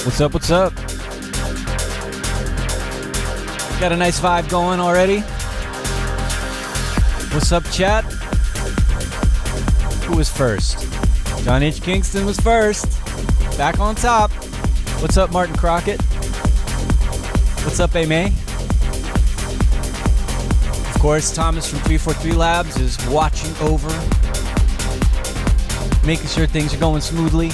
What's up? What's up? Got a nice vibe going already? What's up, chat? Who was first? John H. Kingston was first. Back on top. What's up, Martin Crockett? What's up, Aimee? Of course, Thomas from 343 Labs is watching over, making sure things are going smoothly.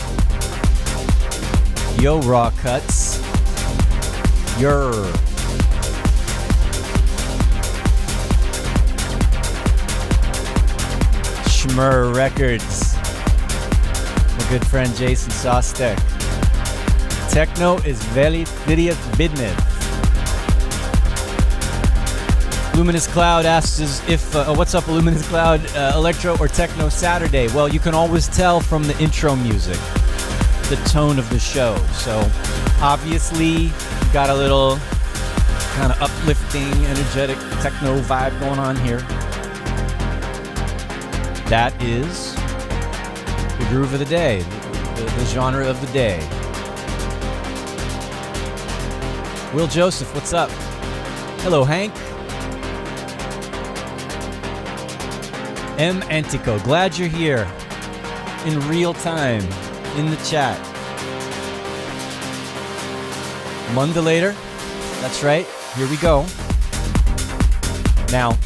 Yo, Raw Cuts. Yer. Schmur Records. My good friend Jason Sostek. Techno is very business. Luminous Cloud asks if, what's up, Luminous Cloud, Electro or Techno Saturday? Well, you can always tell from the intro music, the tone of the show. So, obviously, got a little kind of uplifting, energetic techno vibe going on here. That is the groove of the day, the genre of the day. Will Joseph, what's up? Hello, Hank. M. Antico, glad you're here in real time in the chat. Mundulator, that's right, here we go. Now,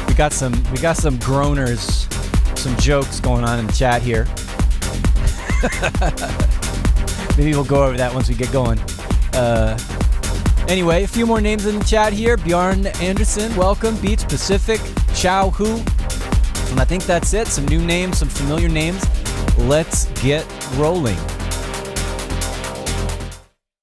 we got some groaners, some jokes going on in the chat here. Maybe we'll go over that once we get going. Anyway, a few more names in the chat here. Bjarne Anderson, welcome. Beats Pacific, Chow Hu. And I think that's it. Some new names, some familiar names. Let's get rolling.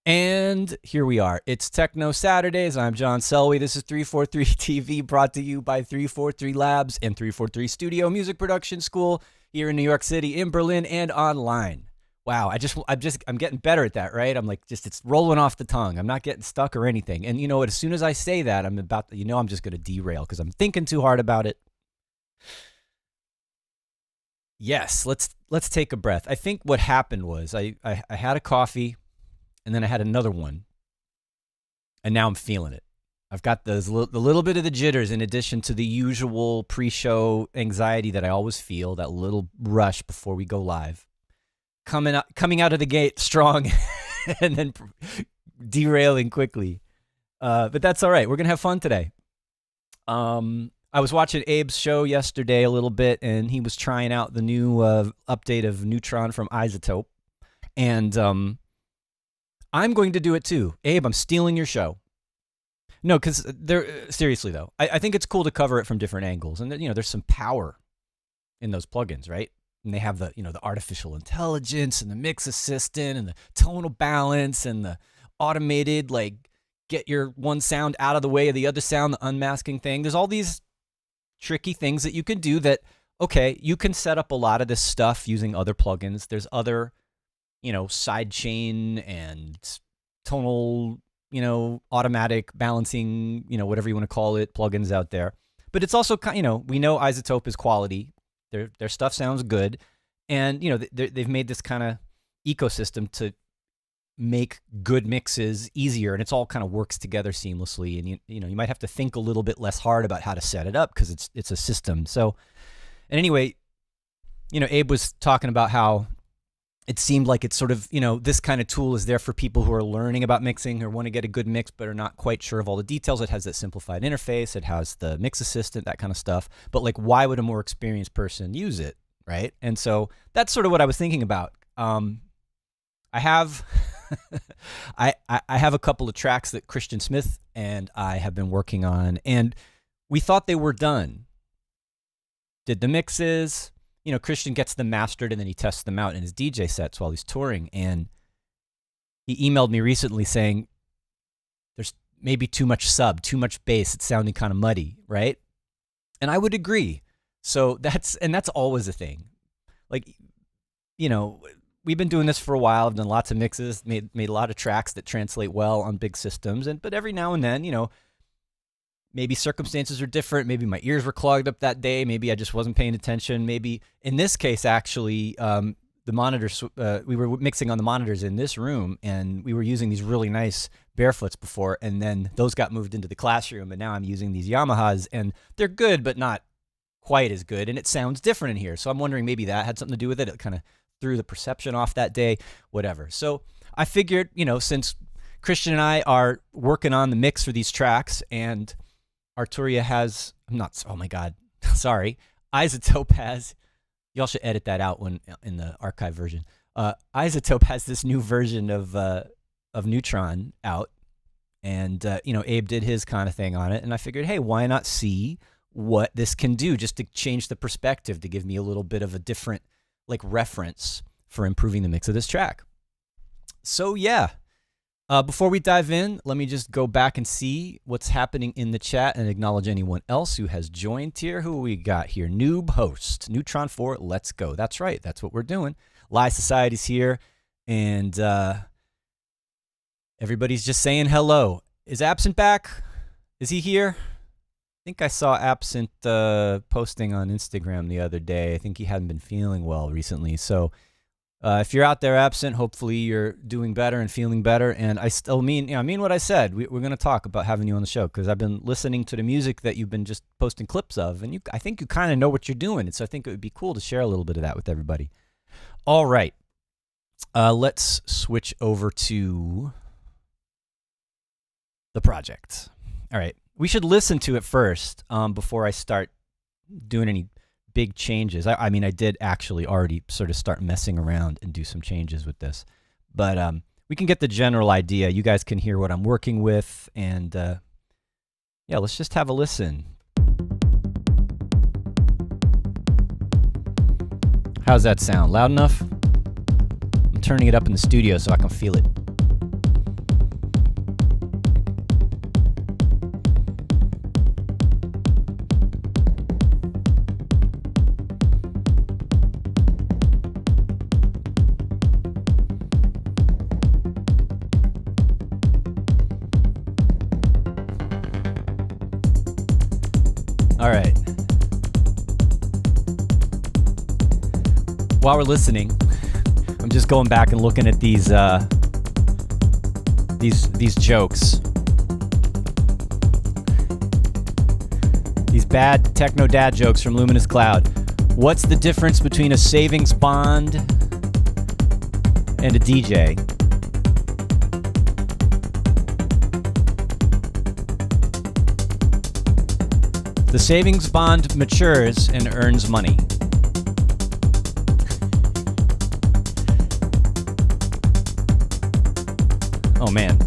And here we are. It's Techno Saturdays. I'm John Selway. This is 343 TV, brought to you by 343 Labs and 343 Studio Music Production School here in New York City, in Berlin, and online. Wow, I'm getting better at that, right? I'm like, it's rolling off the tongue. I'm not getting stuck or anything. And you know what? As soon as I say that, I'm just going to derail because I'm thinking too hard about it. Yes, let's take a breath. I think what happened was I had a coffee, and then I had another one, and now I'm feeling it. I've got the little bit of the jitters in addition to the usual pre-show anxiety that I always feel, that little rush before we go live. Coming out of the gate strong and then derailing quickly. But that's all right. We're going to have fun today. I was watching Abe's show yesterday a little bit, and he was trying out the new update of Neutron from Isotope. And I'm going to do it too. Abe, I'm stealing your show. No, because seriously though, I think it's cool to cover it from different angles. And there's some power in those plugins, right? And they have the artificial intelligence and the mix assistant and the tonal balance and the automated, get your one sound out of the way of the other sound, the unmasking thing. There's all these tricky things that you can do that, okay, you can set up a lot of this stuff using other plugins. There's other, sidechain and tonal, automatic balancing, whatever you want to call it, plugins out there. But it's also, we know Isotope is quality. Their stuff sounds good, and they've made this kind of ecosystem to make good mixes easier, and it's all kind of works together seamlessly. And you might have to think a little bit less hard about how to set it up because it's a system. So, and anyway, Abe was talking about how it seemed like it's sort of this kind of tool is there for people who are learning about mixing or want to get a good mix but are not quite sure of all the details. It has that simplified interface. It has the mix assistant, that kind of stuff. But why would a more experienced person use it, right? And so that's sort of what I was thinking about. I have I have a couple of tracks that Christian Smith and I have been working on, and we thought they were done. Did the mixes. Christian gets them mastered and then he tests them out in his DJ sets while he's touring. And he emailed me recently saying there's maybe too much too much bass. It's sounding kind of muddy, right? And I would agree. So that's always a thing. We've been doing this for a while. I've done lots of mixes, made a lot of tracks that translate well on big systems. But every now and then, maybe circumstances are different. Maybe my ears were clogged up that day. Maybe I just wasn't paying attention. Maybe in this case, actually, the the monitors, we were mixing on the monitors in this room, and we were using these really nice Barefoots before, and then those got moved into the classroom, and now I'm using these Yamahas, and they're good, but not quite as good, and it sounds different in here. So I'm wondering maybe that had something to do with it. It kind of threw the perception off that day, whatever. So I figured, since Christian and I are working on the mix for these tracks, and Arturia has, oh my God, sorry, Isotope has, y'all should edit that out when in the archive version. Isotope has this new version of Neutron out, and Abe did his kind of thing on it, and I figured, hey, why not see what this can do just to change the perspective, to give me a little bit of a different reference for improving the mix of this track. So yeah, before we dive in, let me just go back and see what's happening in the chat and acknowledge anyone else who has joined here. Who we got here? Noob Host, Neutron 4, let's go. That's right, that's what we're doing. Lie Society's here, and everybody's just saying hello. Is Absent back? Is he here? I think I saw Absent posting on Instagram the other day. I think he hadn't been feeling well recently, so if you're out there, Absent, hopefully you're doing better and feeling better. And I still mean what I said. We're going to talk about having you on the show, because I've been listening to the music that you've been just posting clips of, and I think you kind of know what you're doing. And so I think it would be cool to share a little bit of that with everybody. All right. Let's switch over to the project. All right. We should listen to it first before I start doing any big changes. I mean, I did actually already sort of start messing around and do some changes with this, but we can get the general idea. You guys can hear what I'm working with, and yeah, let's just have a listen. How's that sound? Loud enough? I'm turning it up in the studio so I can feel it. All right. While we're listening, I'm just going back and looking at these jokes. These bad techno dad jokes from Luminous Cloud. What's the difference between a savings bond and a DJ? The savings bond matures and earns money. Oh man.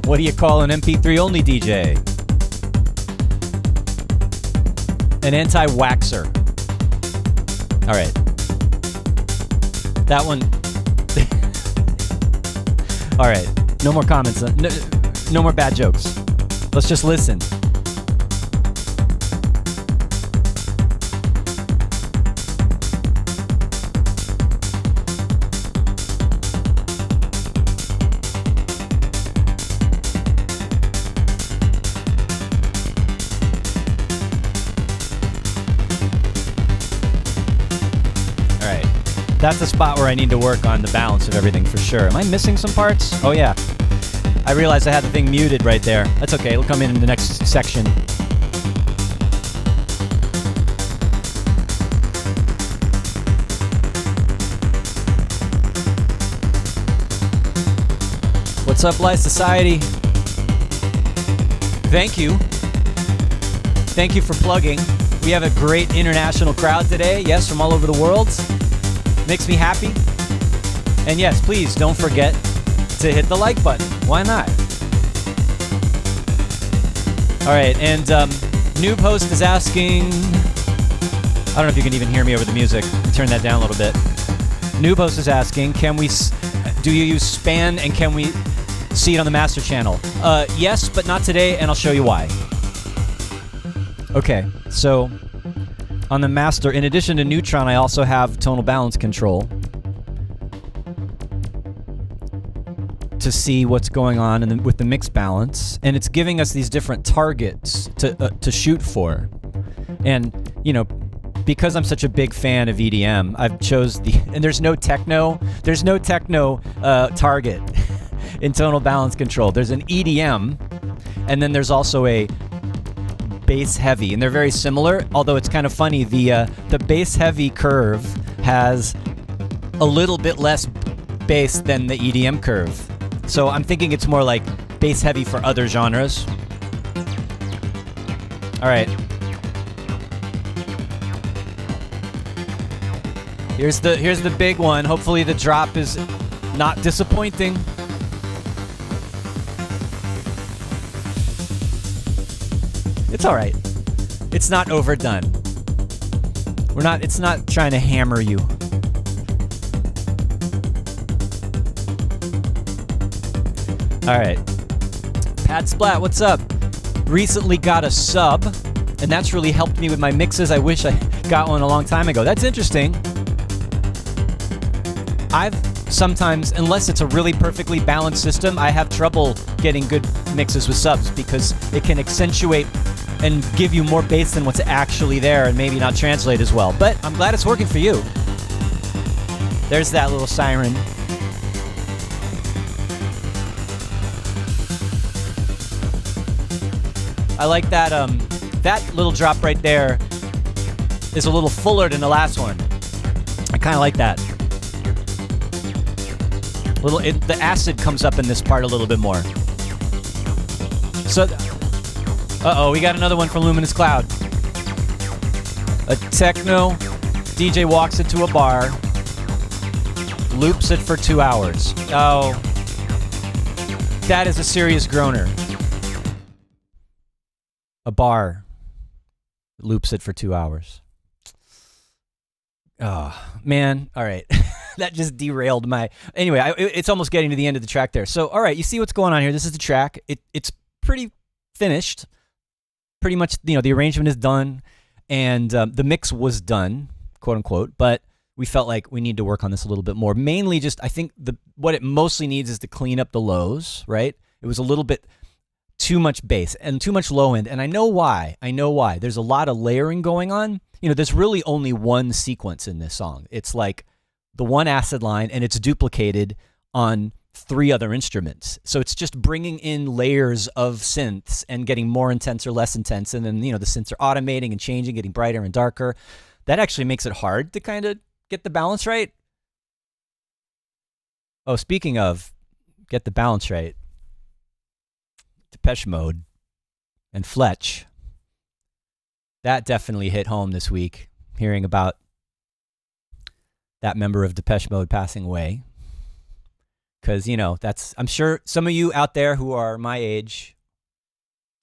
What do you call an MP3 only DJ? An anti-waxer. All right. That one. All right. No more comments. No more bad jokes. Let's just listen. That's the spot where I need to work on the balance of everything for sure. Am I missing some parts? Oh yeah. I realized I had the thing muted right there. That's okay, it'll come in the next section. What's up, Live Society? Thank you. Thank you for plugging. We have a great international crowd today. Yes, from all over the world. Makes me happy. And yes, please don't forget to hit the like button. Why not? All right, and Noob Host is asking, I don't know if you can even hear me over the music. Turn that down a little bit. Noob Host is asking, do you use span, and can we see it on the master channel? Yes, but not today, and I'll show you why. Okay, so on the master, in addition to Neutron, I also have Tonal Balance control. to see what's going on with the mix balance, and it's giving us these different targets to shoot for. And because I'm such a big fan of EDM, I've chose and there's no techno target in tonal balance control. There's an EDM, and then there's also a bass heavy, and they're very similar, although it's kind of funny. The bass heavy curve has a little bit less bass than the EDM curve. So I'm thinking it's more like bass heavy for other genres. All right. Here's the big one. Hopefully the drop is not disappointing. It's all right. It's not overdone. It's not trying to hammer you. All right. Pat Splat, what's up? Recently got a sub, and that's really helped me with my mixes. I wish I got one a long time ago. That's interesting. I've sometimes, unless it's a really perfectly balanced system, I have trouble getting good mixes with subs because it can accentuate and give you more bass than what's actually there and maybe not translate as well. But I'm glad it's working for you. There's that little siren. I like that that little drop right there is a little fuller than the last one. I kind of like that. The acid comes up in this part a little bit more. So, we got another one from Luminous Cloud. A techno DJ walks into a bar, loops it for 2 hours. Oh, that is a serious groaner. A bar loops it for 2 hours. Oh, man. All right. That just derailed my... Anyway, it's almost getting to the end of the track there. So, all right, you see what's going on here. This is the track. It's pretty finished. Pretty much, the arrangement is done. And the mix was done, quote unquote. But we felt like we need to work on this a little bit more. Mainly just, I think what it mostly needs is to clean up the lows, right? It was a little bit too much bass and too much low end. And I know why. There's a lot of layering going on. There's really only one sequence in this song. It's like the one acid line, and it's duplicated on 3 other instruments. So it's just bringing in layers of synths and getting more intense or less intense. And then, the synths are automating and changing, getting brighter and darker. That actually makes it hard to kind of get the balance right. Oh, speaking of get the balance right, Depeche Mode and Fletch. That definitely hit home this week, hearing about that member of Depeche Mode passing away. Because, I'm sure some of you out there who are my age,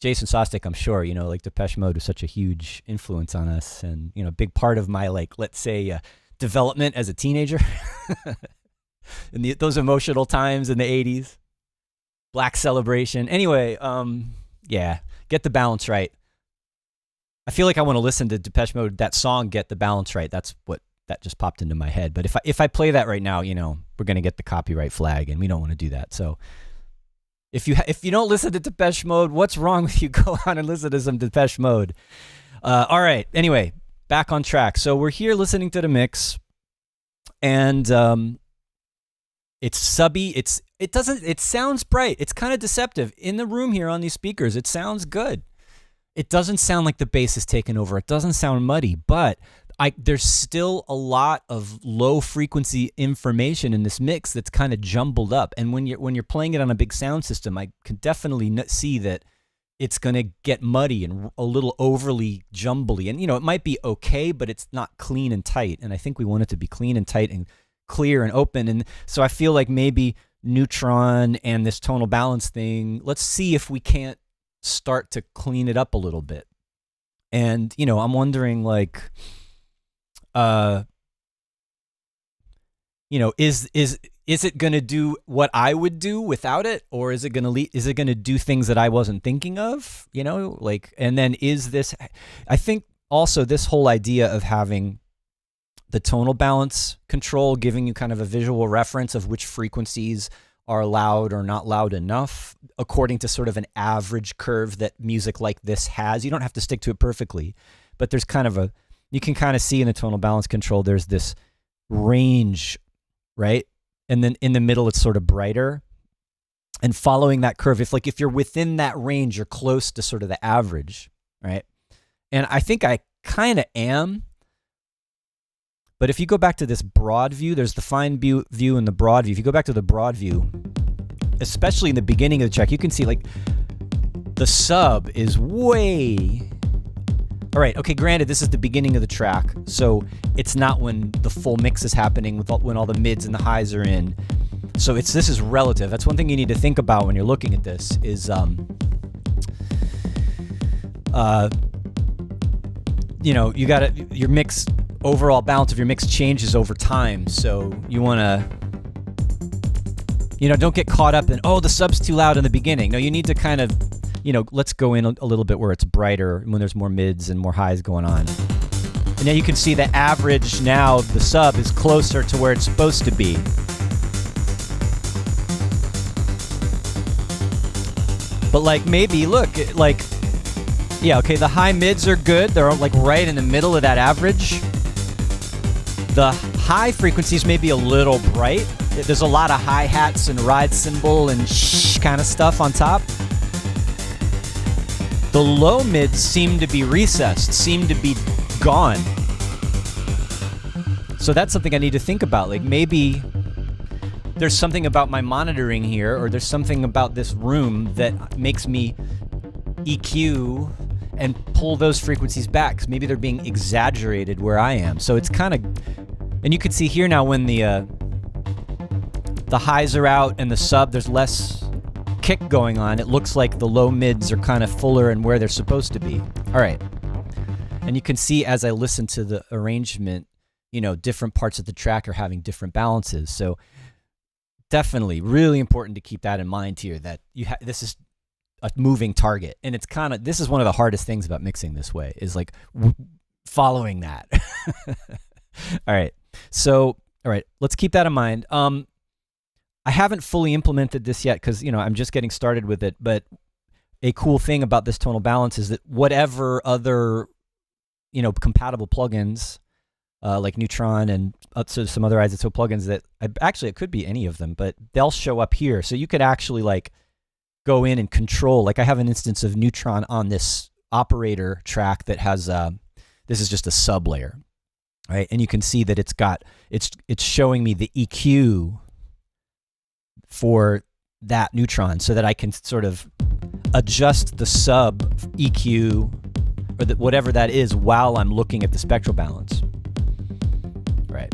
Jason Sostek, I'm sure, like Depeche Mode was such a huge influence on us and, a big part of my, let's say, development as a teenager. In those emotional times in the 80s. Black Celebration. Anyway, yeah, get the balance right. I feel like I want to listen to Depeche Mode, that song, Get the Balance Right. That's what that just popped into my head. But if I play that right now, we're going to get the copyright flag, and we don't want to do that. So if you don't listen to Depeche Mode, what's wrong with you? Go on and listen to some Depeche Mode. All right. Anyway, back on track. So we're here listening to the mix, and it's subby. It sounds bright. It's kind of deceptive. In the room here on these speakers, it sounds good. It doesn't sound like the bass is taking over. It doesn't sound muddy, but there's still a lot of low frequency information in this mix that's kind of jumbled up. And when you're playing it on a big sound system, I can definitely see that it's going to get muddy and a little overly jumbly. And it might be okay, but it's not clean and tight. And I think we want it to be clean and tight and clear and open. And so I feel like maybe Neutron and this tonal balance thing, let's see if we can't start to clean it up a little bit. And I'm wondering, is it going to do what I would do without it, or is it going to do things that I wasn't thinking of, and then is this, I think also this whole idea of having the tonal balance control, giving you kind of a visual reference of which frequencies are loud or not loud enough according to sort of an average curve that music like this has. You don't have to stick to it perfectly, but there's kind of you can kind of see in the tonal balance control, there's this range, right? And then in the middle, it's sort of brighter. And following that curve, if you're within that range, you're close to sort of the average, right? And I think I kind of am. But if you go back to this broad view, there's the fine view and the broad view. If you go back to the broad view, especially in the beginning of the track, you can see like the sub is way... All right, okay, granted, this is the beginning of the track, so it's not when the full mix is happening, when all the mids and the highs are in. So this is relative. That's one thing you need to think about when you're looking at this is, you got your mix, overall balance of your mix changes over time. So you want to, don't get caught up in, the sub's too loud in the beginning. No, you need to kind of, let's go in a little bit where it's brighter, when there's more mids and more highs going on. And now you can see the average now, the sub is closer to where it's supposed to be. But like maybe, look, like, yeah, okay, the high mids are good. They're like right in the middle of that average. The high frequencies may be a little bright. There's a lot of hi-hats and ride cymbal and shh kind of stuff on top. The low mids seem to be recessed, seem to be gone. So that's something I need to think about. Like maybe there's something about my monitoring here, or there's something about this room that makes me EQ and pull those frequencies back, because maybe they're being exaggerated where I am. So it's kind of, and you can see here now when the highs are out and the sub, there's less kick going on. It looks like the low mids are kind of fuller and where they're supposed to be. All right. And you can see as I listen to the arrangement, different parts of the track are having different balances. So definitely really important to keep that in mind here, that this is a moving target. And it's this is one of the hardest things about mixing this way, is like following that. All right. So, all right, let's keep that in mind. I haven't fully implemented this yet because, I'm just getting started with it. But a cool thing about this tonal balance is that whatever other, compatible plugins, like Neutron and some other isotope plugins that it could be any of them, but they'll show up here. So you could actually like go in and control. Like I have an instance of Neutron on this operator track that has this is just a sub layer, right? And you can see that it's showing me the EQ for that Neutron, so that I can sort of adjust the sub EQ or whatever that is while I'm looking at the spectral balance. Right.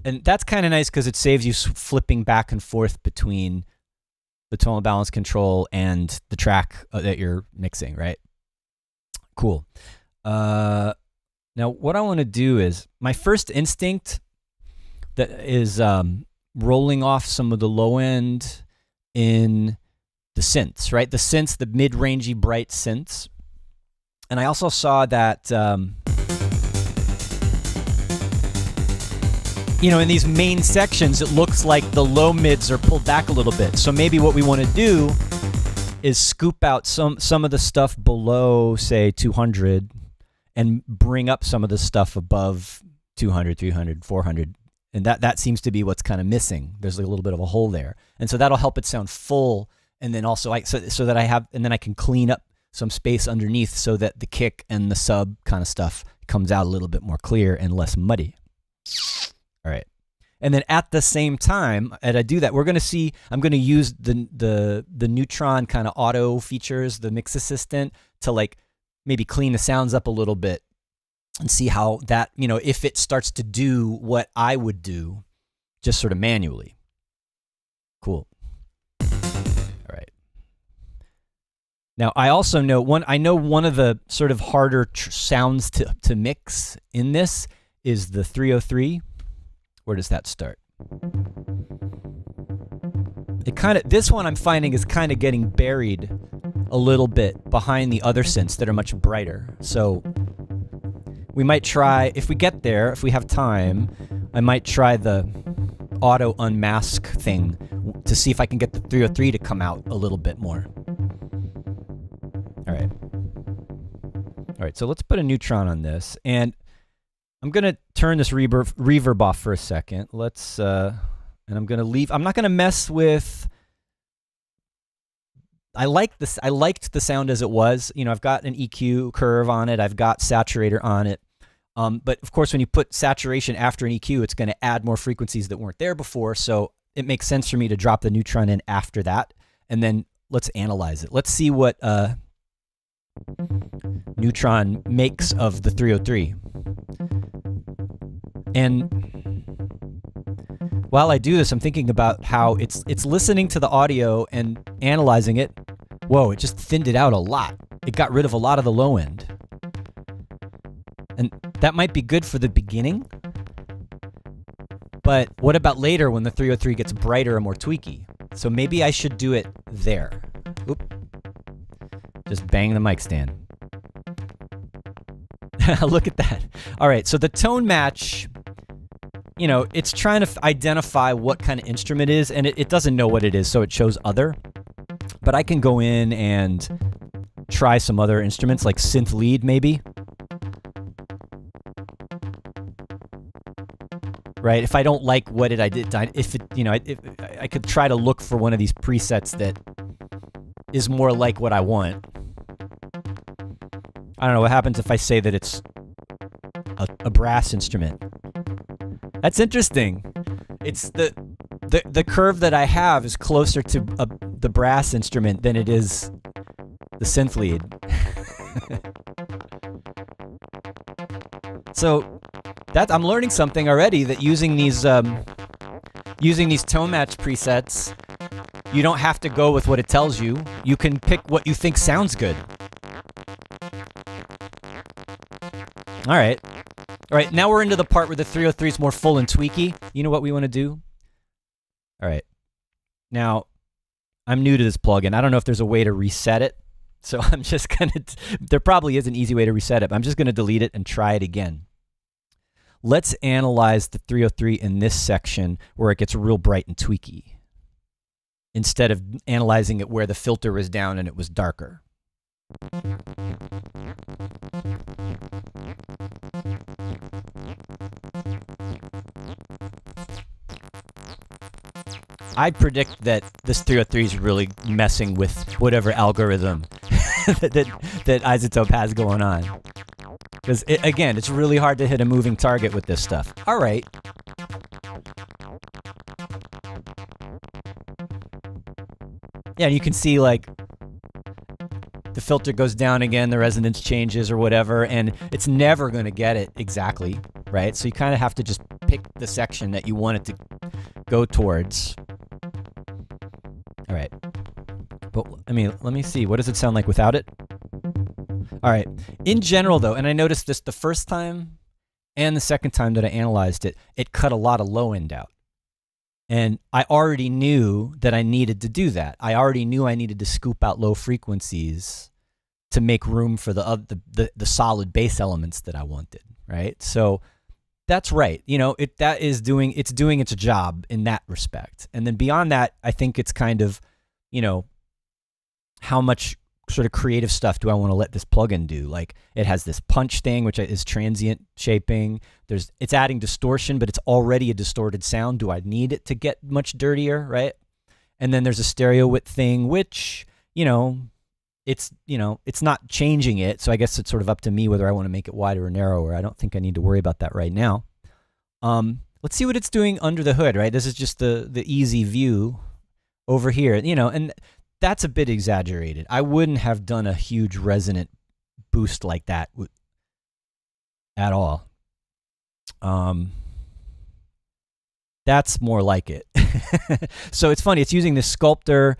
And that's kind of nice because it saves you flipping back and forth between the tonal balance control and the track that you're mixing, right? Cool. Now, what I want to do is, my first instinct that is rolling off some of the low end in the synths, right? The synths, the mid-rangey, bright synths. And I also saw that, in these main sections, it looks like the low mids are pulled back a little bit. So maybe what we want to do is scoop out some of the stuff below, say, 200, and bring up some of the stuff above 200, 300, 400. And that seems to be what's kind of missing. There's like a little bit of a hole there. And so that'll help it sound full. And then also so that then I can clean up some space underneath so that the kick and the sub kind of stuff comes out a little bit more clear and less muddy. All right. And then at the same time, as I do that, I'm going to use the Neutron kind of auto features, the mix assistant, to like maybe clean the sounds up a little bit and see how that, if it starts to do what I would do just sort of manually. Cool. All right. Now, I also know one of the sort of harder sounds to mix in this is the 303. Where does that start? This one I'm finding is kind of getting buried a little bit behind the other synths that are much brighter. So we might try, if we get there, if we have time, I might try the auto unmask thing to see if I can get the 303 to come out a little bit more. All right. All right, so let's put a neutron on this, and I'm gonna turn this reverb off for a second. Let's, and I'm gonna leave. I'm not gonna mess with. I liked the sound as it was. You know, I've got an EQ curve on it. I've got saturator on it. But of course, when you put saturation after an EQ, it's going to add more frequencies that weren't there before. So it makes sense for me to drop the neutron in after that, and then let's analyze it. Let's see what neutron makes of the 303. And while I do this, I'm thinking about how it's listening to the audio and analyzing it. Whoa, it just thinned it out a lot. It got rid of a lot of the low end. And that might be good for the beginning. But what about later when the 303 gets brighter and more tweaky? So maybe I should do it there. Oop. Just bang the mic stand. Look at that. All right, so the tone match, you know, it's trying to identify what kind of instrument it is, and it doesn't know what it is, so it shows other. But I can go in and try some other instruments, like synth lead, maybe. Right? If I don't like what I did, if it, you know, if I could try to look for one of these presets that is more like what I want. I don't know what happens if I say that it's a brass instrument. That's interesting. It's the curve that I have is closer to the brass instrument than it is the synth lead. So I'm learning something already, that using these tone match presets, you don't have to go with what it tells you. You can pick what you think sounds good. All right. All right, now we're into the part where the 303 is more full and tweaky. You know what we want to do? All right. Now, I'm new to this plugin. I don't know if there's a way to reset it. So I'm just going to, there probably is an easy way to reset it, but I'm just going to delete it and try it again. Let's analyze the 303 in this section where it gets real bright and tweaky, instead of analyzing it where the filter was down and it was darker. I predict that this 303 is really messing with whatever algorithm that Isotope has going on. Because, again, it's really hard to hit a moving target with this stuff. All right. Yeah, and you can see, like, the filter goes down again, the resonance changes or whatever, and it's never going to get it exactly, right? So you kind of have to just pick the section that you want it to go towards. All right. But, I mean, let me see. What does it sound like without it? All right. In general, though, and I noticed this the first time and the second time that I analyzed it, it cut a lot of low end out. And I already knew that I needed to do that. I already knew I needed to scoop out low frequencies to make room for the solid bass elements that I wanted, right? So that's right. You know, it's doing its job in that respect. And then beyond that, I think it's kind of, you know, how much sort of creative stuff do I want to let this plugin do? Like, it has this punch thing, which is transient shaping. It's adding distortion, but it's already a distorted sound. Do I need it to get much dirtier, right? And then there's a stereo width thing, which, it's not changing it. So I guess it's sort of up to me whether I want to make it wider or narrower. I don't think I need to worry about that right now. Let's see what it's doing under the hood, right? This is just the easy view over here, and that's a bit exaggerated. I wouldn't have done a huge resonant boost like that at all. That's more like it. So it's funny. It's using this Sculptor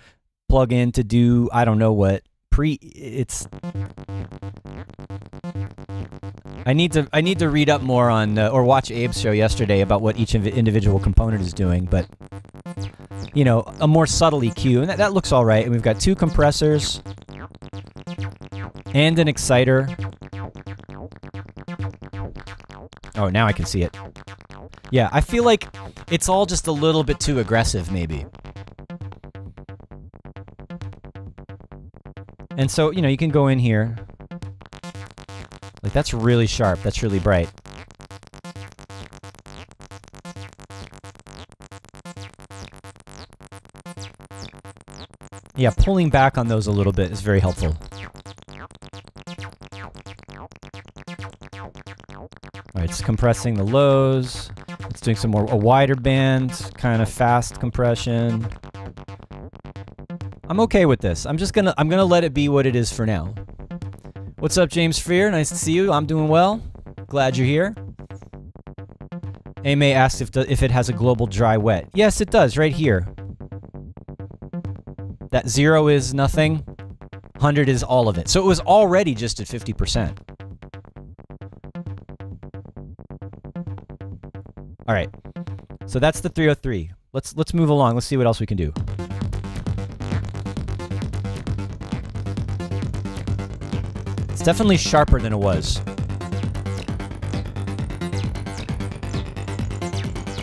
plugin to do, I don't know what, I need to read up more on, or watch Abe's show yesterday about what each individual component is doing, but a more subtle EQ, and that looks all right. And we've got 2 compressors and an exciter. Oh, now I can see it. Yeah, I feel like it's all just a little bit too aggressive, maybe. And so, you know, you can go in here. Like, that's really sharp. That's really bright. Yeah, pulling back on those a little bit is very helpful. All right, it's compressing the lows. It's doing some more, a wider band, kind of fast compression. I'm okay with this. I'm gonna let it be what it is for now. What's up, James Freer? Nice to see you. I'm doing well. Glad you're here. Ame asked if it has a global dry wet. Yes, it does, right here. That 0 is nothing. 100 is all of it. So it was already just at 50%. All right. So that's the 303. Let's move along. Let's see what else we can do. It's definitely sharper than it was.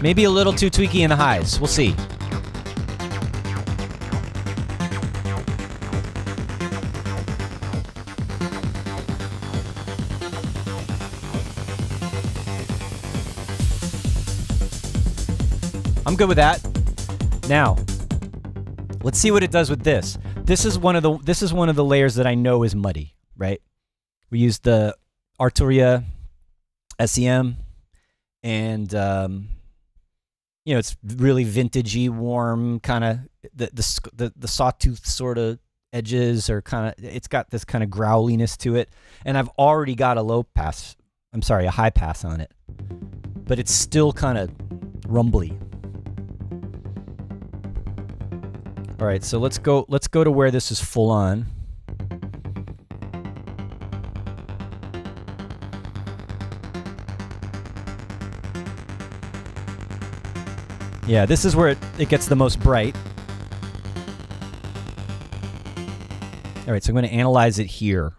Maybe a little too tweaky in the highs. We'll see. I'm good with that. Now, let's see what it does with this. This is one of the layers that I know is muddy, right? We used the Arturia SEM, and you know, it's really vintagey, warm, kind of the sawtooth sort of edges are kind of, it's got this kind of growliness to it, and I've already got a high pass on it, but it's still kind of rumbly. All right, so let's go to where this is full on. Yeah, this is where it gets the most bright. All right, so I'm going to analyze it here.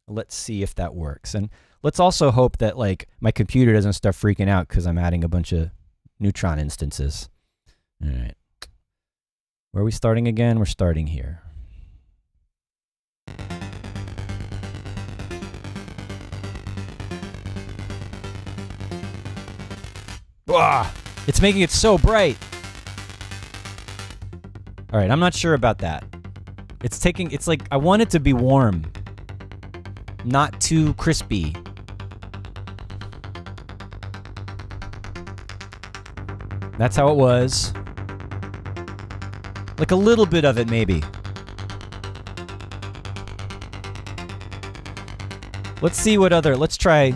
Let's see if that works. And let's also hope that, like, my computer doesn't start freaking out because I'm adding a bunch of neutron instances. All right. Where are we starting again? We're starting here. Wah! It's making it so bright. All right, I'm not sure about that. It's like, I want it to be warm, not too crispy. That's how it was. Like a little bit of it, maybe. Let's see what other, let's try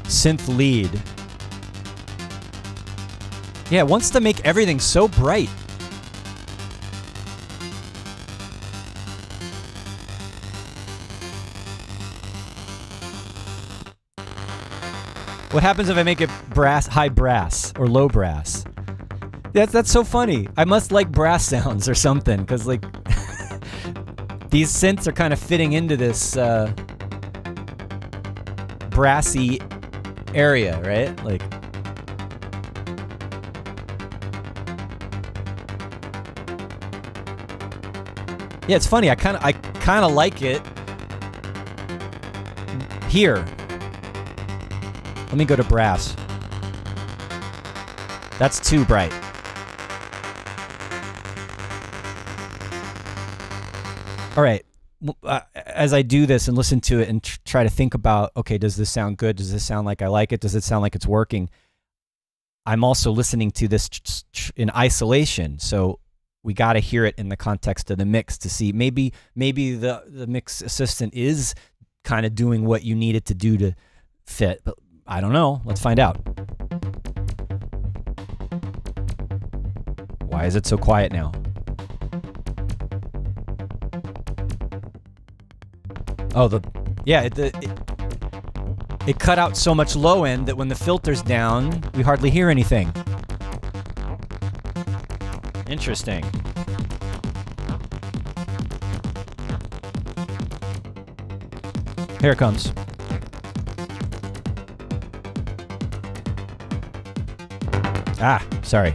synth lead. Yeah, it wants to make everything so bright. What happens if I make it brass, high brass, or low brass? That's so funny. I must like brass sounds or something, because like these synths are kind of fitting into this brassy area, right? Like, yeah, it's funny. I kind of like it here. Let me go to brass. That's too bright. All right. As I do this and listen to it and try to think about, okay, does this sound good? Does this sound like I like it? Does it sound like it's working? I'm also listening to this in isolation. So we got to hear it in the context of the mix to see maybe the mix assistant is kind of doing what you need it to do to fit. But I don't know. Let's find out. Why is it so quiet now? Oh, it cut out so much low end that when the filter's down, we hardly hear anything. Interesting. Here it comes. Sorry.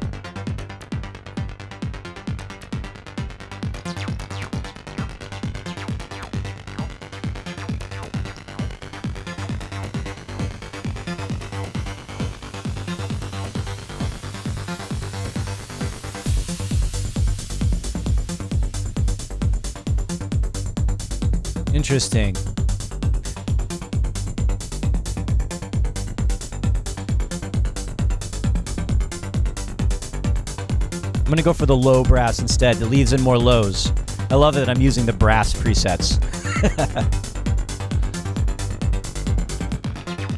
Interesting. I'm going to go for the low brass instead. It leaves in more lows. I love that I'm using the brass presets.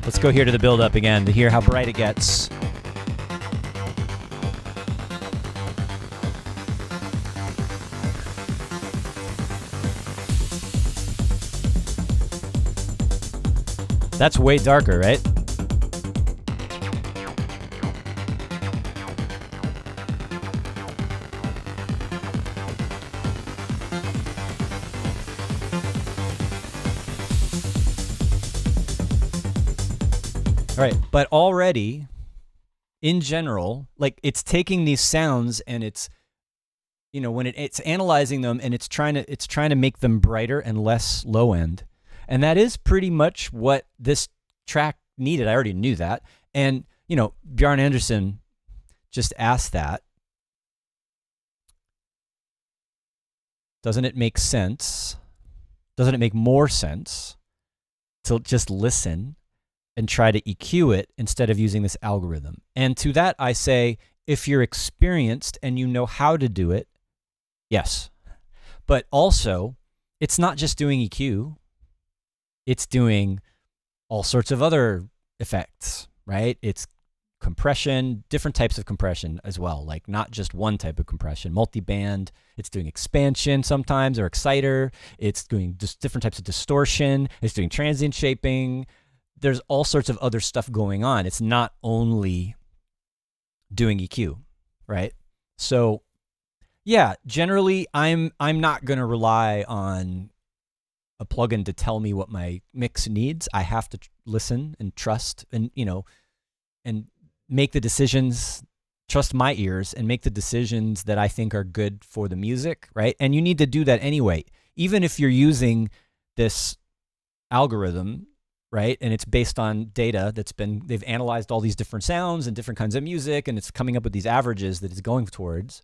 Let's go here to the build-up again to hear how bright it gets. That's way darker, right? All right, but already, in general, like it's taking these sounds and it's, you know, when it's analyzing them and it's trying to make them brighter and less low end. And that is pretty much what this track needed. I already knew that. And, you know, Bjarne Anderson just asked that. Doesn't it make sense? Doesn't it make more sense to just listen and try to EQ it instead of using this algorithm? And to that, I say, if you're experienced and you know how to do it, yes. But also, it's not just doing EQ. It's doing all sorts of other effects, right? It's compression, different types of compression as well, like not just one type of compression, multi-band. It's doing expansion sometimes or exciter. It's doing just different types of distortion. It's doing transient shaping. There's all sorts of other stuff going on. It's not only doing EQ, right? So yeah, generally I'm not going to rely on a plugin to tell me what my mix needs. I have to listen and trust and, you know, and make the decisions, trust my ears and make the decisions that I think are good for the music, right? And you need to do that anyway. Even if you're using this algorithm, right? And it's based on data they've analyzed all these different sounds and different kinds of music, and it's coming up with these averages that it's going towards.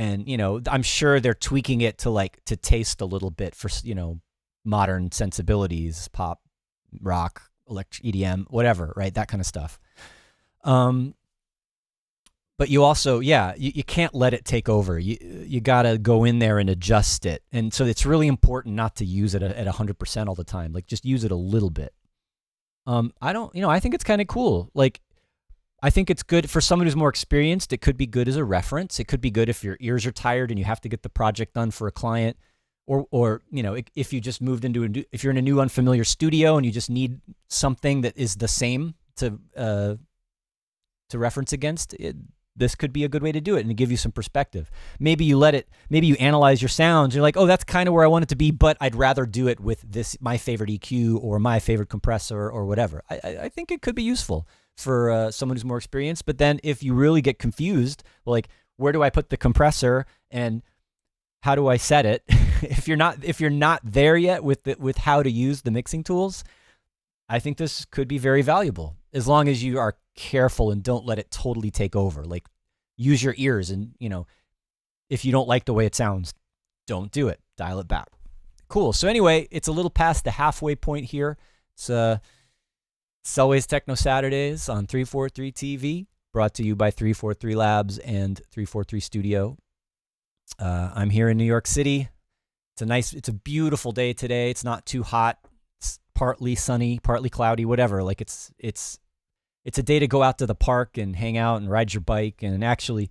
And, you know, I'm sure they're tweaking it to taste a little bit for, you know, modern sensibilities, pop, rock, EDM, whatever, right? That kind of stuff. But you also, you can't let it take over. You got to go in there and adjust it. And so it's really important not to use it at 100% all the time. Like just use it a little bit. I think it's kind of cool. Like, I think it's good for someone who's more experienced. It could be good as a reference. It could be good if your ears are tired and you have to get the project done for a client, or you know, if you just moved into if you're in a new unfamiliar studio and you just need something that is the same to reference against. This could be a good way to do it and to give you some perspective. Maybe you analyze your sounds. You're like, oh, that's kind of where I want it to be, but I'd rather do it with this, my favorite EQ or my favorite compressor or whatever. I think it could be useful for someone who's more experienced. But then if you really get confused, like, where do I put the compressor and how do I set it? if you're not there yet with how to use the mixing tools, I think this could be very valuable as long as you are careful and don't let it totally take over. Like, use your ears, and, you know, if you don't like the way it sounds, don't do it. Dial it back. Cool. So anyway, it's a little past the halfway point here. It's Selway's Techno Saturdays on 343 TV, brought to you by 343 Labs and 343 Studio. I'm here in New York City. It's a beautiful day today. It's not too hot. It's partly sunny, partly cloudy, whatever. Like, it's a day to go out to the park and hang out and ride your bike. And actually,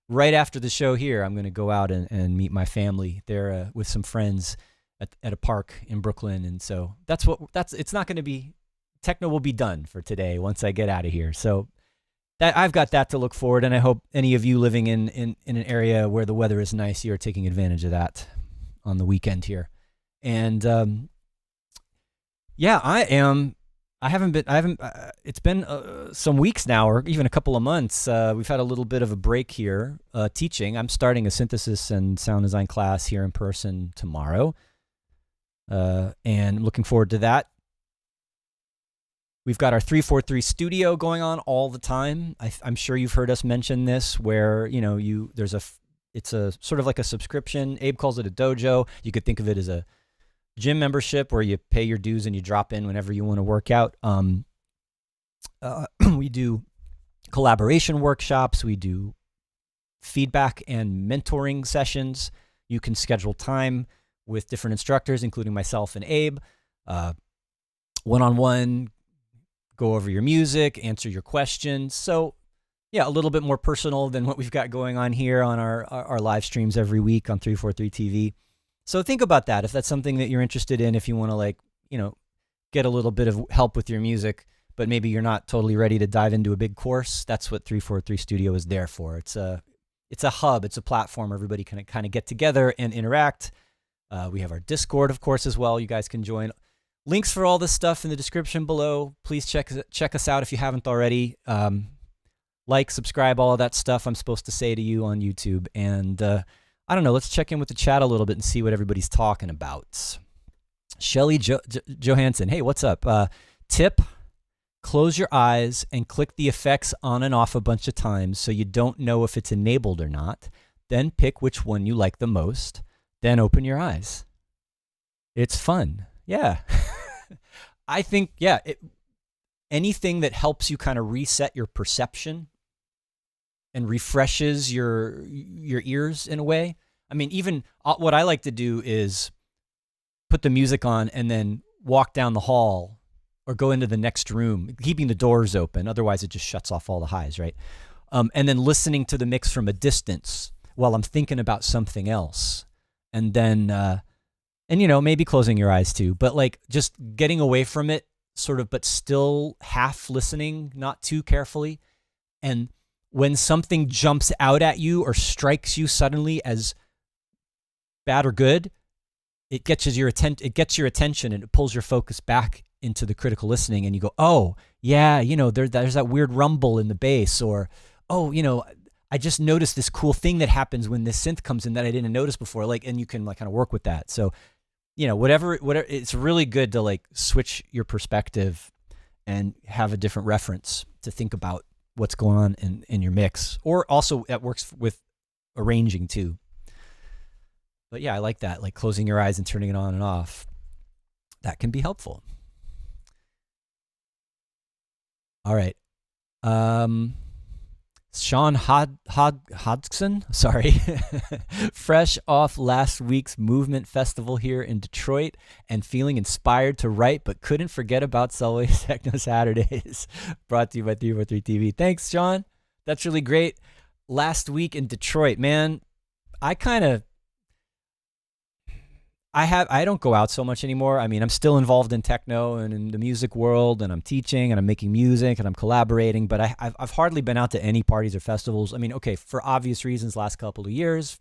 right after the show here, I'm going to go out and meet my family there with some friends at a park in Brooklyn. And so it's not going to be, Techno will be done for today once I get out of here. So I've got that to look forward, and I hope any of you living in an area where the weather is nice, you're taking advantage of that on the weekend here. And I It's been some weeks now, or even a couple of months. We've had a little bit of a break here teaching. I'm starting a synthesis and sound design class here in person tomorrow, and looking forward to that. We've got our 343 studio going on all the time. I'm sure you've heard us mention this, where it's a sort of like a subscription. Abe calls it a dojo. You could think of it as a gym membership where you pay your dues and you drop in whenever you want to work out. We do collaboration workshops. We do feedback and mentoring sessions. You can schedule time with different instructors, including myself and Abe. One-on-one, go over your music, answer your questions. So yeah, a little bit more personal than what we've got going on here on our live streams every week on 343 TV. So think about that if that's something that you're interested in, if you want to get a little bit of help with your music, but maybe you're not totally ready to dive into a big course. That's what 343 Studio is there for. It's a hub, it's a platform everybody can kind of get together and interact. We have our Discord, of course, as well. You guys can join. Links for all this stuff in the description below. Please check us out if you haven't already. Like, subscribe, all of that stuff I'm supposed to say to you on YouTube. And I don't know, let's check in with the chat a little bit and see what everybody's talking about. Shelly Johansson, hey, what's up? Tip, close your eyes and click the effects on and off a bunch of times so you don't know if it's enabled or not. Then pick which one you like the most. Then open your eyes. It's fun. Yeah. I think, anything that helps you kind of reset your perception and refreshes your ears in a way. I mean, even what I like to do is put the music on and then walk down the hall or go into the next room, keeping the doors open. Otherwise, it just shuts off all the highs, right? And then listening to the mix from a distance while I'm thinking about something else. And then, maybe closing your eyes too, but like just getting away from it sort of, but still half listening, not too carefully. And when something jumps out at you or strikes you suddenly as bad or good, it gets your attention and it pulls your focus back into the critical listening, and you go, oh yeah, there's that weird rumble in the bass, or I just noticed this cool thing that happens when this synth comes in that I didn't notice before. And you can kind of work with that. So, whatever, it's really good to switch your perspective and have a different reference to think about what's going on in your mix, or also that works with arranging too. But yeah, I like that, like closing your eyes and turning it on and off. That can be helpful. All right. Sean Hodgson, sorry, fresh off last week's Movement Festival here in Detroit and feeling inspired to write, but couldn't forget about Selway's Techno Saturdays. Brought to you by 343 TV. Thanks, Sean. That's really great. Last week in Detroit, man, I don't go out so much anymore. I mean, I'm still involved in techno and in the music world, and I'm teaching and I'm making music and I'm collaborating, but I've hardly been out to any parties or festivals. I mean, okay, for obvious reasons, last couple of years,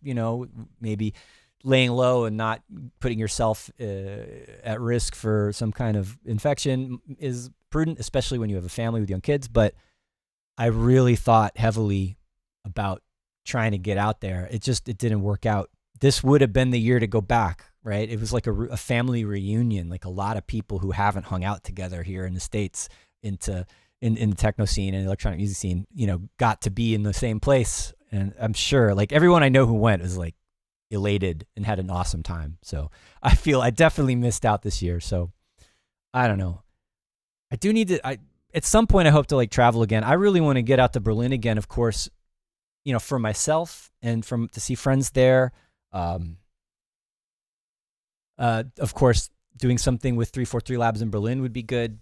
maybe laying low and not putting yourself at risk for some kind of infection is prudent, especially when you have a family with young kids. But I really thought heavily about trying to get out there. It didn't work out. This would have been the year to go back. Right? It was like a family reunion, like a lot of people who haven't hung out together here in the States in the techno scene and electronic music scene, got to be in the same place. And I'm sure like everyone I know who went was like elated and had an awesome time. So I feel I definitely missed out this year. So I don't know. I do need to, at some point I hope to like travel again. I really want to get out to Berlin again, of course, for myself and to see friends there. Of course, doing something with 343 Labs in Berlin would be good.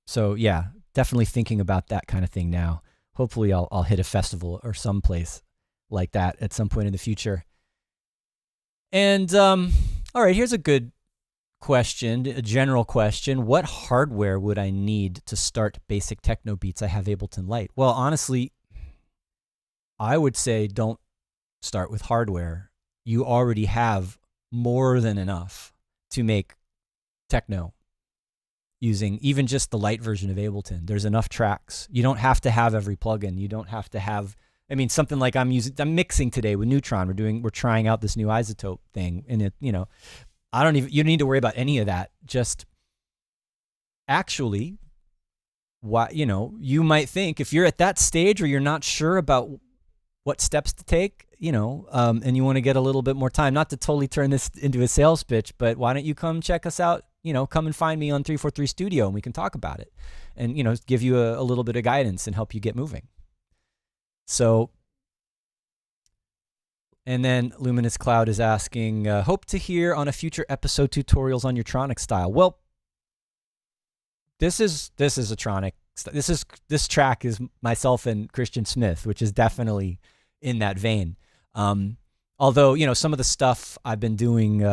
So yeah, definitely thinking about that kind of thing now. Hopefully I'll hit a festival or someplace like that at some point in the future. And all right, here's a good question, a general question. What hardware would I need to start basic techno beats? I have Ableton Lite. Well, honestly, I would say don't start with hardware. You already have more than enough to make techno. using even just the light version of Ableton. There's enough tracks. You don't have to have every plugin. You don't have to have, I mean, something like I'm mixing today with Neutron. We're trying out this new isotope thing, and it, you don't need to worry about any of that. Just actually, you might think if you're at that stage where you're not sure about what steps to take, and you want to get a little bit more time, not to totally turn this into a sales pitch, but why don't you come check us out? Come and find me on 343 Studio and we can talk about it and, give you a little bit of guidance and help you get moving. So, and then Luminous Cloud is asking, hope to hear on a future episode tutorials on your Tronic style. Well, this is a Tronic. This track is myself and Christian Smith, which is definitely in that vein. Although, some of the stuff I've been doing,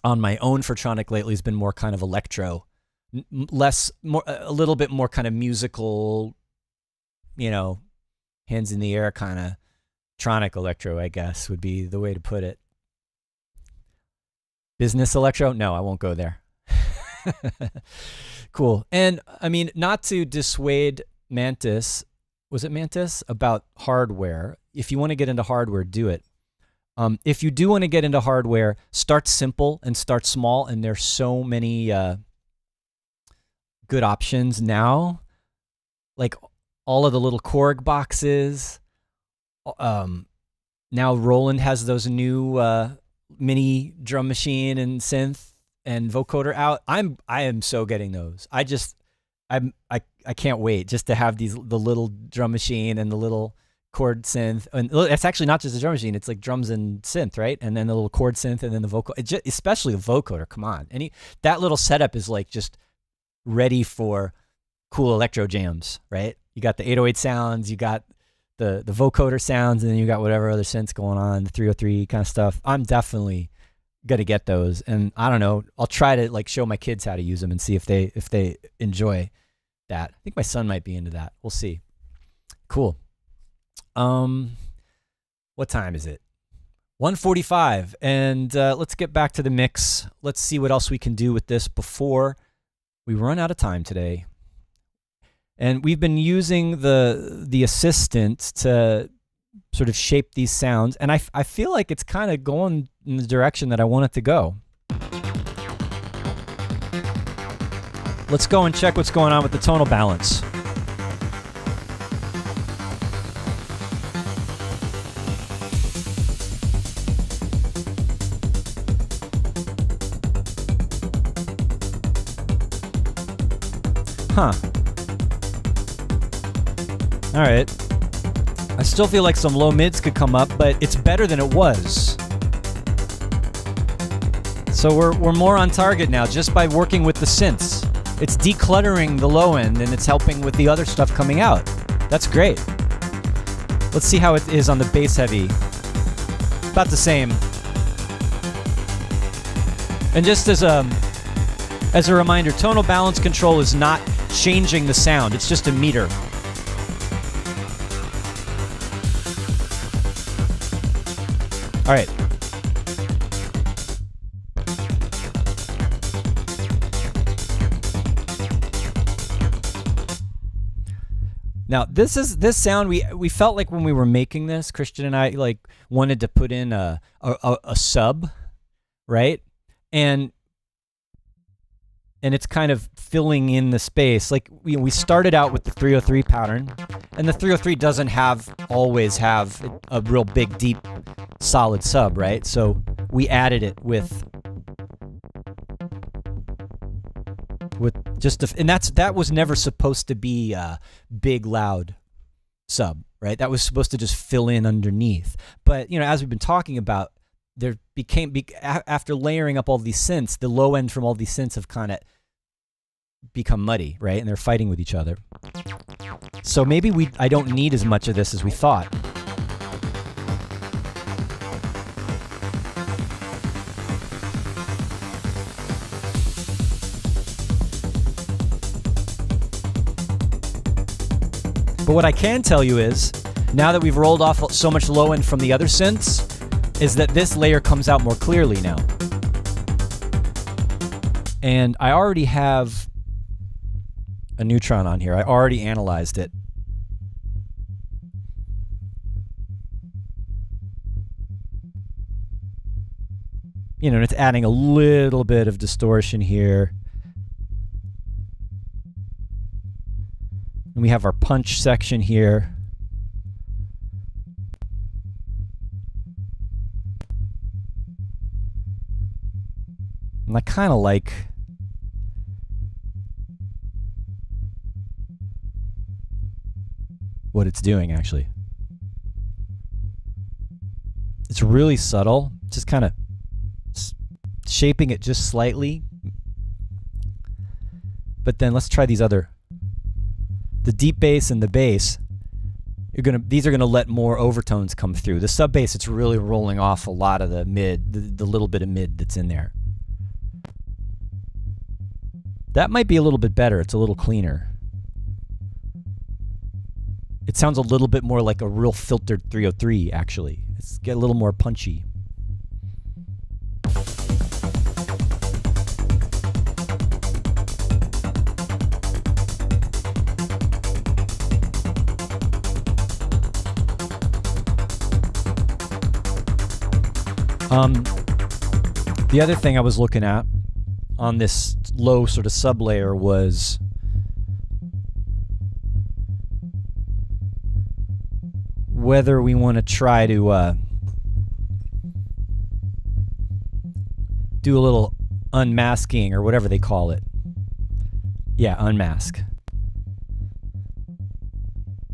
on my own for Tronic lately has been more kind of electro, a little bit more kind of musical, hands in the air kind of Tronic electro, I guess would be the way to put it. Business electro? No, I won't go there. Cool. And I mean, not to dissuade Mantis, was it Mantis? About hardware. If you want to get into hardware, do it. If you do want to get into hardware, start simple and start small. And there's so many good options now, like all of the little Korg boxes. Now Roland has those new mini drum machine and synth and vocoder out. I am so getting those. I can't wait just to have the little drum machine and the little chord synth, and it's actually not just a drum machine, it's like drums and synth, right? And then the little chord synth and then the vocal, especially the vocoder. Come on, that little setup is like just ready for cool electro jams, right? You got the 808 sounds, you got the vocoder sounds, and then you got whatever other synths going on, the 303 kind of stuff. I'm definitely gonna get those, and I don't know, I'll try to like show my kids how to use them and see if they enjoy that. I think my son might be into that. We'll see. Cool. What time is it? 1:45, and let's get back to the mix. Let's see what else we can do with this before we run out of time today. And we've been using the assistant to sort of shape these sounds, and I feel like it's kind of going in the direction that I want it to go. Let's go and check what's going on with the tonal balance. Huh. All right. I still feel like some low mids could come up, but it's better than it was. So we're more on target now just by working with the synths. It's decluttering the low end and it's helping with the other stuff coming out. That's great. Let's see how it is on the bass heavy. About the same. And just as a reminder, tonal balance control is not changing the sound. It's just a meter. All right. Now, this sound we felt like when we were making this, Christian and I like wanted to put in a sub, right? And it's kind of filling in the space. Like we started out with the 303 pattern, and the 303 doesn't always have a real big, deep, solid sub, right? So we added it with just and that was never supposed to be a big, loud sub, right? That was supposed to just fill in underneath. But as we've been talking about, there after layering up all these synths, the low end from all these synths have kind of become muddy, right? And they're fighting with each other. So maybe I don't need as much of this as we thought. But what I can tell you is, now that we've rolled off so much low end from the other synths, is that this layer comes out more clearly now. And I already have a neutron on here. I already analyzed it. You know, and it's adding a little bit of distortion here. And we have our punch section here. And I kind of like what it's doing, actually. It's really subtle, just kind of shaping it just slightly. But then let's try these other, the deep bass and the bass. These are gonna let more overtones come through. The sub bass, it's really rolling off a lot of the mid, the little bit of mid that's in there. That might be a little bit better. It's a little cleaner. It sounds a little bit more like a real filtered 303, actually. It's get a little more punchy. The other thing I was looking at on this low sort of sub layer was whether we want to try to do a little unmasking or whatever they call it. Yeah, unmask.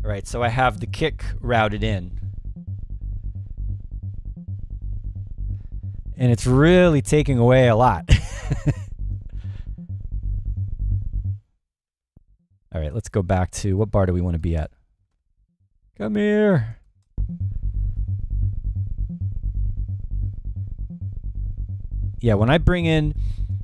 All right, so I have the kick routed in. And it's really taking away a lot. All right, let's go back to, what bar do we want to be at? Come here. Yeah, when I bring in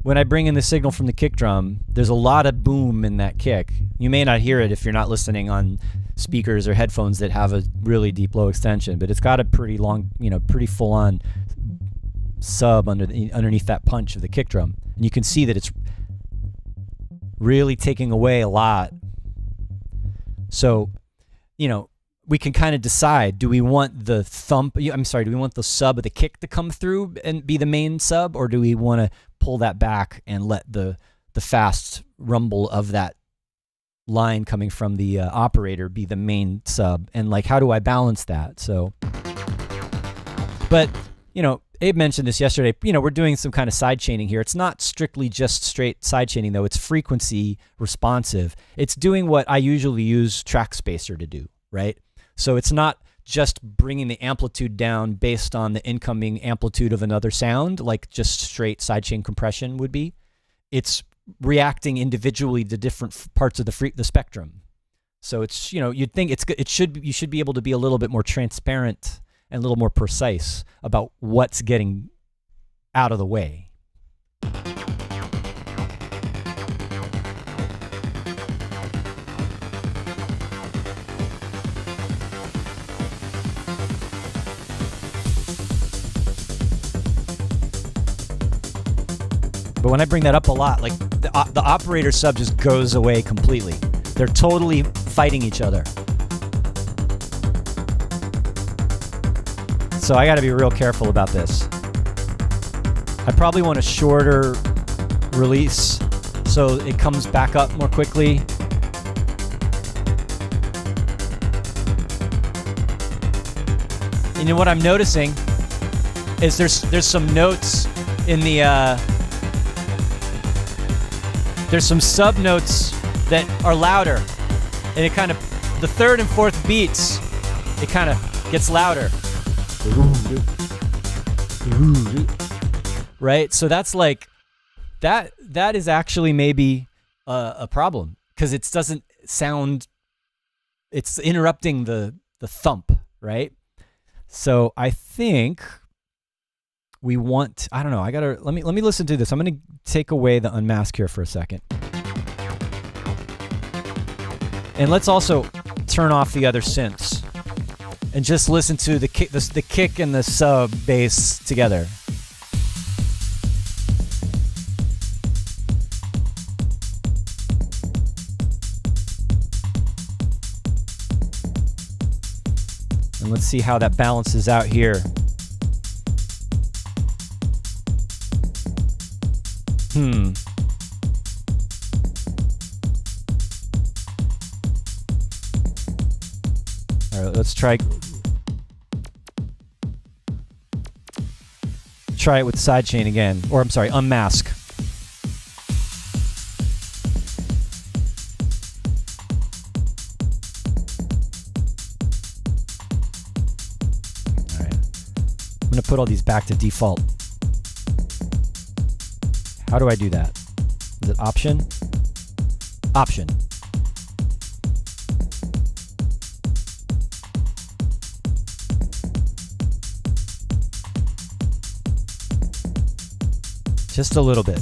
the signal from the kick drum, there's a lot of boom in that kick. You may not hear it if you're not listening on speakers or headphones that have a really deep low extension, but it's got a pretty long, pretty full on sub underneath that punch of the kick drum. And you can see that it's really taking away a lot. So, we can kind of decide, do we want the do we want the sub of the kick to come through and be the main sub, or do we want to pull that back and let the fast rumble of that line coming from the operator be the main sub? And like, how do I balance that? So, but, Abe mentioned this yesterday. We're doing some kind of side chaining here. It's not strictly just straight side chaining, though. It's frequency responsive. It's doing what I usually use track spacer to do, right? So it's not just bringing the amplitude down based on the incoming amplitude of another sound, like just straight sidechain compression would be. It's reacting individually to different parts of the spectrum. So it's, you'd think you should be able to be a little bit more transparent and a little more precise about what's getting out of the way. But when I bring that up a lot, like the operator sub just goes away completely. They're totally fighting each other. So I got to be real careful about this. I probably want a shorter release so it comes back up more quickly. And what I'm noticing is there's some notes in the there's some sub notes that are louder, and it kind of, the third and fourth beats, it kind of gets louder. Right? So that's like, that is actually maybe a problem, because it doesn't sound, it's interrupting the thump, right? So I think we want, I don't know, let me listen to this. I'm going to take away the unmask here for a second. And let's also turn off the other synths and just listen to the kick and the sub bass together. Let's see how that balances out here. All right, let's try it with sidechain again, or I'm sorry, unmask. All right, I'm gonna put all these back to default. How do I do that? Is it option? Option. Just a little bit.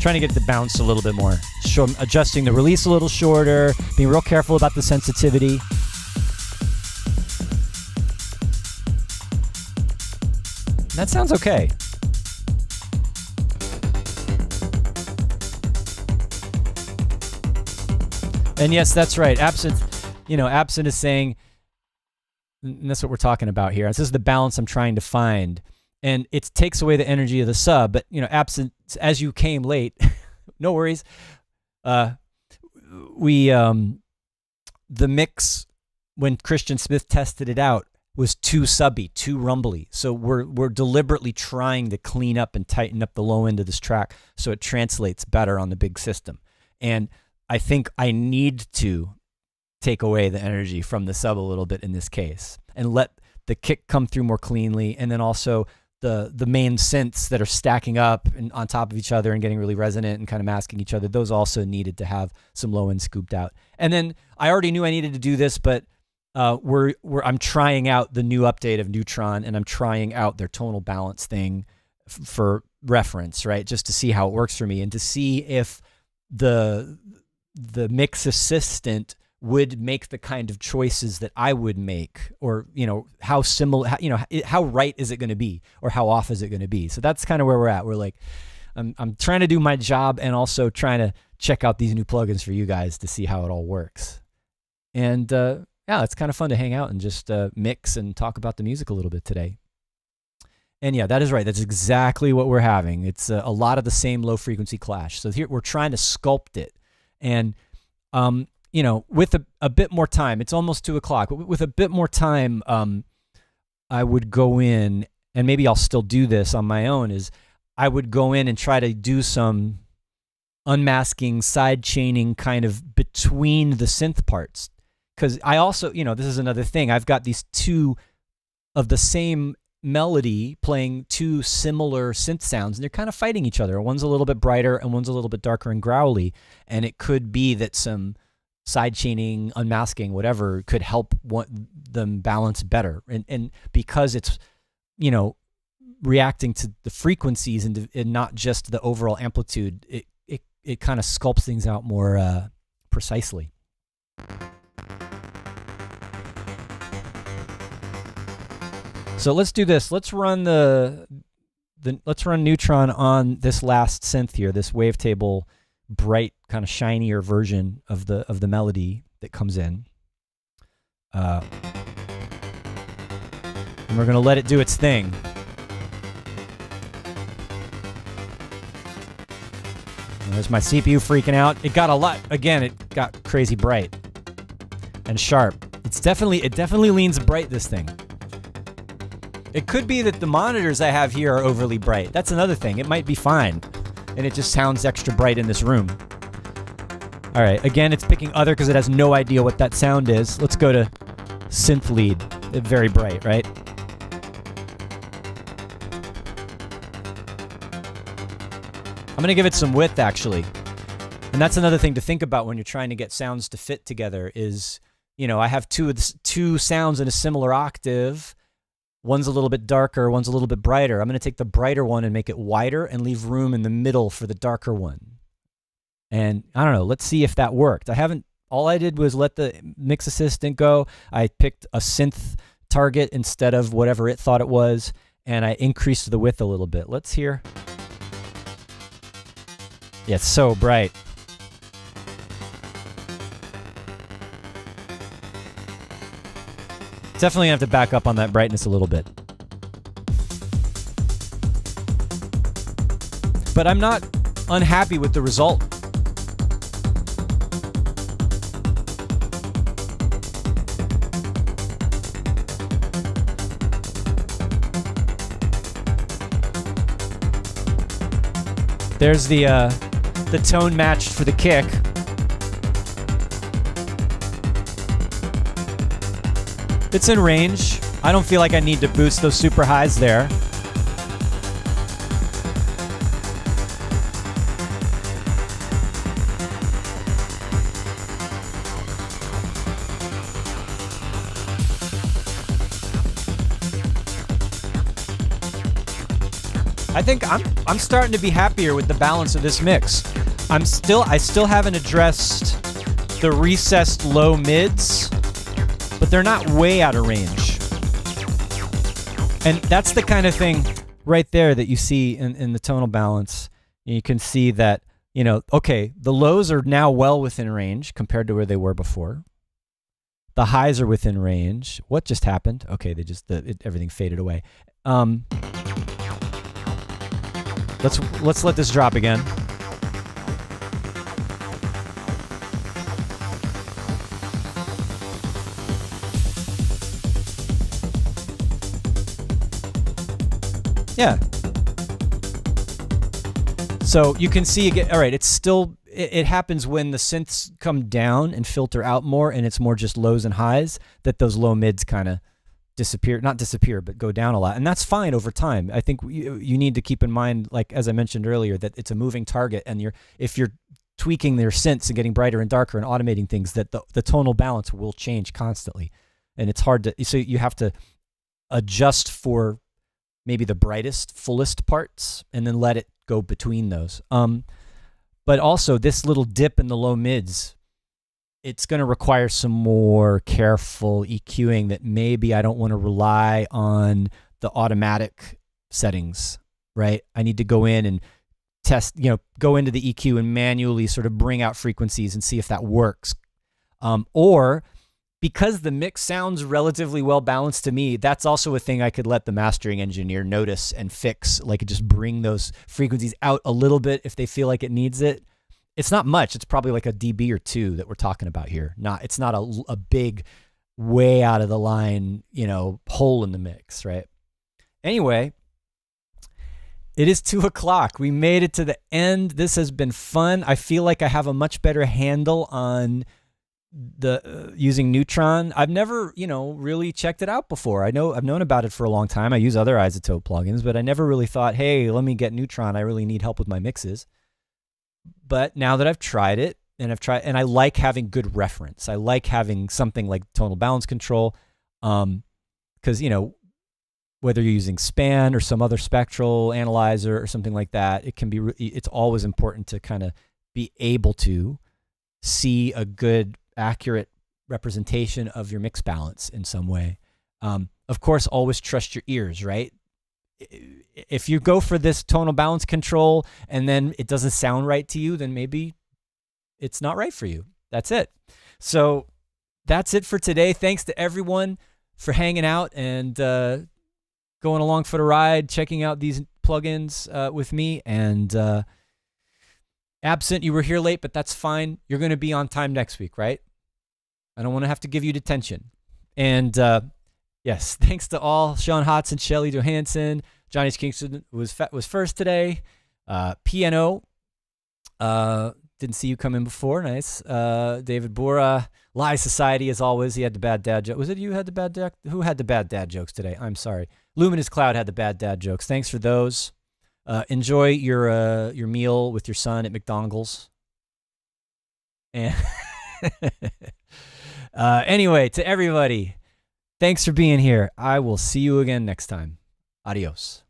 Trying to get the bounce a little bit more. Adjusting the release a little shorter, being real careful about the sensitivity. That sounds okay. And yes, that's right. Absinthe is saying, and that's what we're talking about here. This is the balance I'm trying to find. And it takes away the energy of the sub. But, Absinthe, as you came late, no worries. The mix, when Christian Smith tested it out, was too subby, too rumbly. So we're deliberately trying to clean up and tighten up the low end of this track so it translates better on the big system. And I think I need to take away the energy from the sub a little bit in this case and let the kick come through more cleanly, and then also the main synths that are stacking up and on top of each other and getting really resonant and kind of masking each other, those also needed to have some low end scooped out. And then I already knew I needed to do this, but I'm trying out the new update of Neutron, and I'm trying out their tonal balance thing for reference, right? Just to see how it works for me and to see if the mix assistant would make the kind of choices that I would make, or, how similar, how right is it going to be, or how off is it going to be? So that's kind of where we're at. We're like, I'm trying to do my job and also trying to check out these new plugins for you guys to see how it all works. And, yeah, it's kind of fun to hang out and just mix and talk about the music a little bit today. And yeah, that is right. That's exactly what we're having. It's a lot of the same low frequency clash. So here we're trying to sculpt it. And, with a bit more time, it's almost 2:00, but with a bit more time, I would go in, and maybe I'll still do this on my own, is I would go in and try to do some unmasking, side chaining kind of between the synth parts. Because I also, this is another thing. I've got these two of the same melody playing two similar synth sounds, and they're kind of fighting each other. One's a little bit brighter and one's a little bit darker and growly. And it could be that some side chaining, unmasking, whatever, could help them balance better. And because it's, reacting to the frequencies and not just the overall amplitude, it kind of sculpts things out more precisely. So let's do this. Let's run let's run Neutron on this last synth here, this wavetable, bright, kind of shinier version of the melody that comes in. And we're gonna let it do its thing. And there's my CPU freaking out. It got a lot. Again, it got crazy bright and sharp. It definitely leans bright, this thing. It could be that the monitors I have here are overly bright. That's another thing. It might be fine, and it just sounds extra bright in this room. All right, again, it's picking other because it has no idea what that sound is. Let's go to synth lead. Very bright, right? I'm going to give it some width, actually. And that's another thing to think about when you're trying to get sounds to fit together is, I have two sounds in a similar octave. One's a little bit darker, one's a little bit brighter. I'm going to take the brighter one and make it wider and leave room in the middle for the darker one. And I don't know, let's see if that worked. All I did was let the mix assistant go. I picked a synth target instead of whatever it thought it was, and I increased the width a little bit. Let's hear. Yeah, it's so bright. Definitely have to back up on that brightness a little bit. But I'm not unhappy with the result. There's the tone matched for the kick. It's in range. I don't feel like I need to boost those super highs there. I think I'm starting to be happier with the balance of this mix. I still haven't addressed the recessed low mids, but they're not way out of range. And that's the kind of thing right there that you see in the tonal balance. You can see that, okay, the lows are now well within range compared to where they were before. The highs are within range. What just happened? Okay, everything faded away. Let's let this drop again. Yeah. So you can see again. All right, it's still. It happens when the synths come down and filter out more, and it's more just lows and highs. That those low mids kind of not disappear, but go down a lot, and that's fine over time. I think you need to keep in mind, like as I mentioned earlier, that it's a moving target, and if you're tweaking their synths and getting brighter and darker and automating things, that the tonal balance will change constantly, and it's hard to. So you have to adjust for maybe the brightest, fullest parts, and then let it go between those. But also this little dip in the low mids, it's going to require some more careful EQing that maybe I don't want to rely on the automatic settings, right? I need to go in and test, go into the EQ and manually sort of bring out frequencies and see if that works. Or because the mix sounds relatively well balanced to me, that's also a thing I could let the mastering engineer notice and fix, like just bring those frequencies out a little bit if they feel like it needs it. It's not much. It's probably like a dB or two that we're talking about here. It's not a big, way out of the line, hole in the mix, right? Anyway, it is 2:00. We made it to the end. This has been fun. I feel like I have a much better handle on the using Neutron. I've never, really checked it out before. I've known about it for a long time. I use other isotope plugins, but I never really thought, hey, let me get Neutron. I really need help with my mixes. But now that I've tried it, and I like having good reference. I like having something like tonal balance control, because whether you're using Span or some other spectral analyzer or something like that, it's always important to kind of be able to see a good, accurate representation of your mix balance in some way. Of course, always trust your ears, right? If you go for this tonal balance control and then it doesn't sound right to you, then maybe it's not right for you. That's it. So that's it for today. Thanks to everyone for hanging out and going along for the ride, checking out these plugins with me. And absent, you were here late, but that's fine. You're going to be on time next week, right? I don't want to have to give you detention. And yes, thanks to all. Sean Hodson, Shelly Johansson, Johnny Kingston was first today. Piano, didn't see you come in before. Nice. David Bora, Lie Society as always. He had the bad dad joke. Was it you who had the bad dad? Who had the bad dad jokes today? I'm sorry. Luminous Cloud had the bad dad jokes. Thanks for those. Enjoy your meal with your son at McDonald's. And anyway, to everybody, thanks for being here. I will see you again next time. Adios.